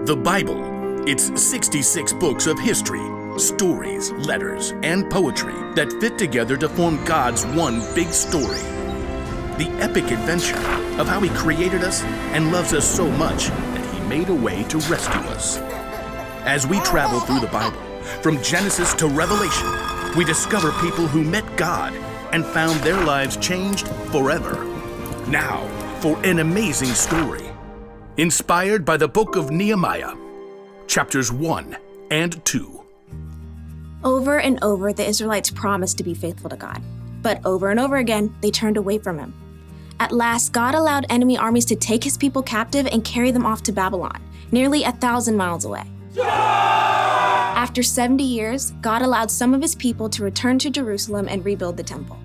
The Bible. It's 66 books of history, stories, letters, and poetry that fit together to form God's one big story. The epic adventure of how He created us and loves us so much that He made a way to rescue us. As we travel through the Bible, from Genesis to Revelation, we discover people who met God and found their lives changed forever. Now, for an amazing story. Inspired by the book of Nehemiah, chapters 1 and 2. Over and over, the Israelites promised to be faithful to God. But over and over again, they turned away from Him. At last, God allowed enemy armies to take His people captive and carry them off to Babylon, nearly 1,000 miles away. After 70 years, God allowed some of His people to return to Jerusalem and rebuild the temple.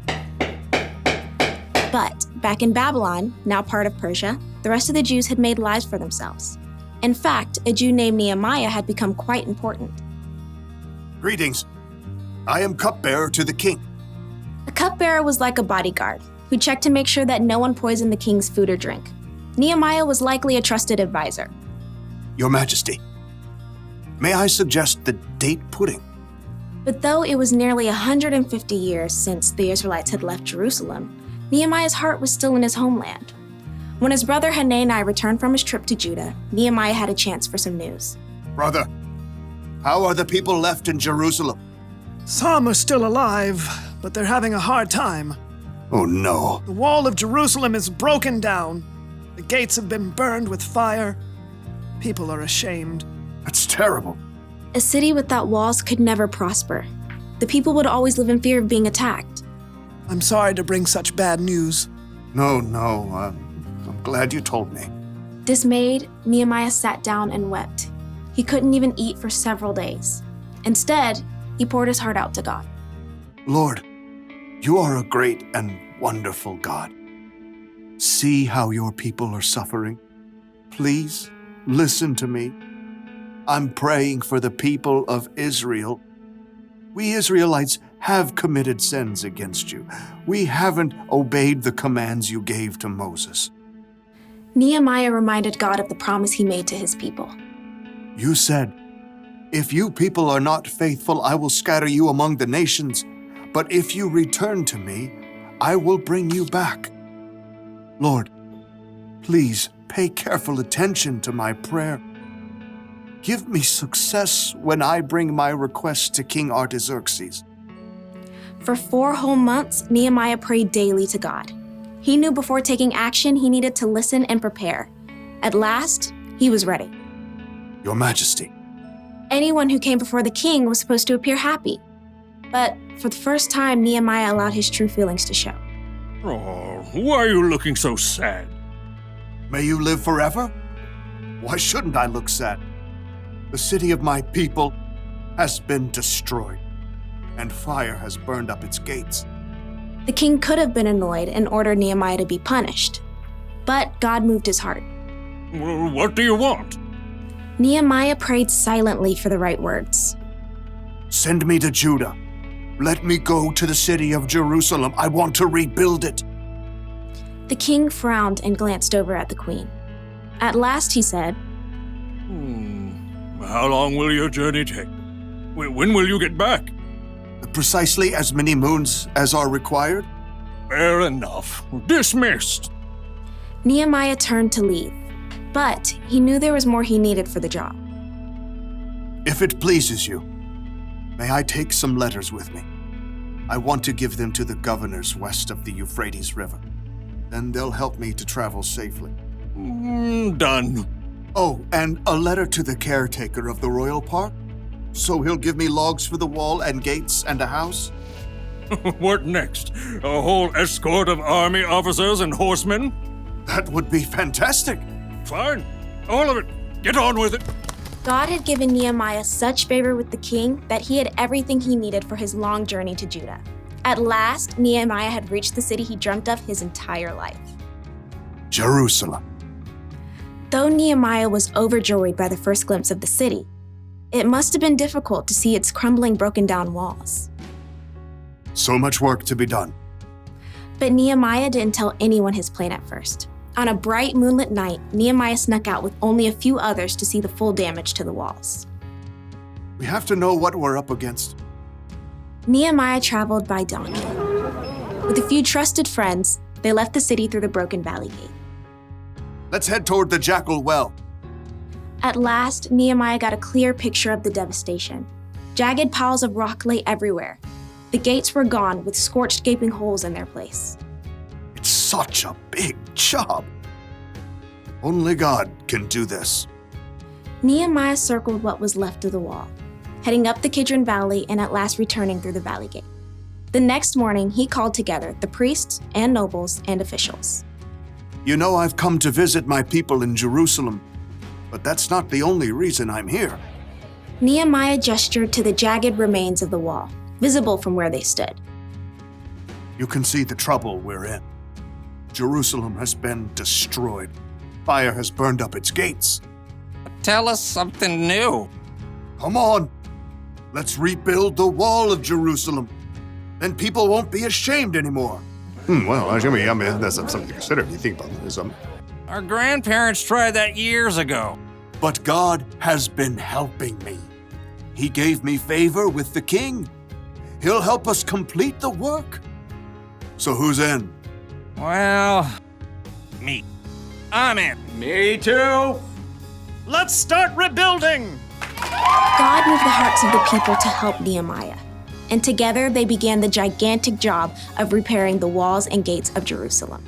But back in Babylon, now part of Persia, the rest of the Jews had made lives for themselves. In fact, a Jew named Nehemiah had become quite important. Greetings. I am cupbearer to the king. A cupbearer was like a bodyguard who checked to make sure that no one poisoned the king's food or drink. Nehemiah was likely a trusted advisor. Your Majesty, may I suggest the date pudding? But though it was nearly 150 years since the Israelites had left Jerusalem, Nehemiah's heart was still in his homeland. When his brother Hanani returned from his trip to Judah, Nehemiah had a chance for some news. Brother, how are the people left in Jerusalem? Some are still alive, but they're having a hard time. Oh no. The wall of Jerusalem is broken down. The gates have been burned with fire. People are ashamed. That's terrible. A city without walls could never prosper. The people would always live in fear of being attacked. I'm sorry to bring such bad news. No, I'm glad you told me. Dismayed, Nehemiah sat down and wept. He couldn't even eat for several days. Instead, he poured his heart out to God. Lord, you are a great and wonderful God. See how your people are suffering. Please listen to me. I'm praying for the people of Israel. We Israelites have committed sins against you. We haven't obeyed the commands you gave to Moses. Nehemiah reminded God of the promise He made to His people. You said, if you people are not faithful, I will scatter you among the nations. But if you return to me, I will bring you back. Lord, please pay careful attention to my prayer. Give me success when I bring my request to King Artaxerxes. For 4 whole months, Nehemiah prayed daily to God. He knew before taking action, he needed to listen and prepare. At last, he was ready. Your Majesty. Anyone who came before the king was supposed to appear happy. But for the first time, Nehemiah allowed his true feelings to show. Oh, why are you looking so sad? May you live forever? Why shouldn't I look sad? The city of my people has been destroyed, and fire has burned up its gates. The king could have been annoyed and ordered Nehemiah to be punished. But God moved his heart. Well, what do you want? Nehemiah prayed silently for the right words. Send me to Judah. Let me go to the city of Jerusalem. I want to rebuild it. The king frowned and glanced over at the queen. At last he said, How long will your journey take? When will you get back? Precisely as many moons as are required. Fair enough. Dismissed. Nehemiah turned to leave, but he knew there was more he needed for the job. If it pleases you, may I take some letters with me? I want to give them to the governors west of the Euphrates River. Then they'll help me to travel safely. Done. Oh, and a letter to the caretaker of the royal park? So he'll give me logs for the wall and gates and a house? What next? A whole escort of army officers and horsemen? That would be fantastic. Fine. All of it. Get on with it. God had given Nehemiah such favor with the king that he had everything he needed for his long journey to Judah. At last, Nehemiah had reached the city he dreamt of his entire life. Jerusalem. Though Nehemiah was overjoyed by the first glimpse of the city, it must have been difficult to see its crumbling, broken down walls. So much work to be done. But Nehemiah didn't tell anyone his plan at first. On a bright moonlit night, Nehemiah snuck out with only a few others to see the full damage to the walls. We have to know what we're up against. Nehemiah traveled by donkey. With a few trusted friends, they left the city through the broken valley gate. Let's head toward the Jackal Well. At last, Nehemiah got a clear picture of the devastation. Jagged piles of rock lay everywhere. The gates were gone with scorched, gaping holes in their place. It's such a big job. Only God can do this. Nehemiah circled what was left of the wall, heading up the Kidron Valley and at last returning through the valley gate. The next morning, he called together the priests and nobles and officials. You know, I've come to visit my people in Jerusalem, but that's not the only reason I'm here. Nehemiah gestured to the jagged remains of the wall, visible from where they stood. You can see the trouble we're in. Jerusalem has been destroyed. Fire has burned up its gates. Tell us something new. Come on, let's rebuild the wall of Jerusalem. Then people won't be ashamed anymore. Well, I mean, that's something to consider if you think about it. Our grandparents tried that years ago. But God has been helping me. He gave me favor with the king. He'll help us complete the work. So who's in? Well, me. I'm in. Me too. Let's start rebuilding! God moved the hearts of the people to help Nehemiah, and together they began the gigantic job of repairing the walls and gates of Jerusalem.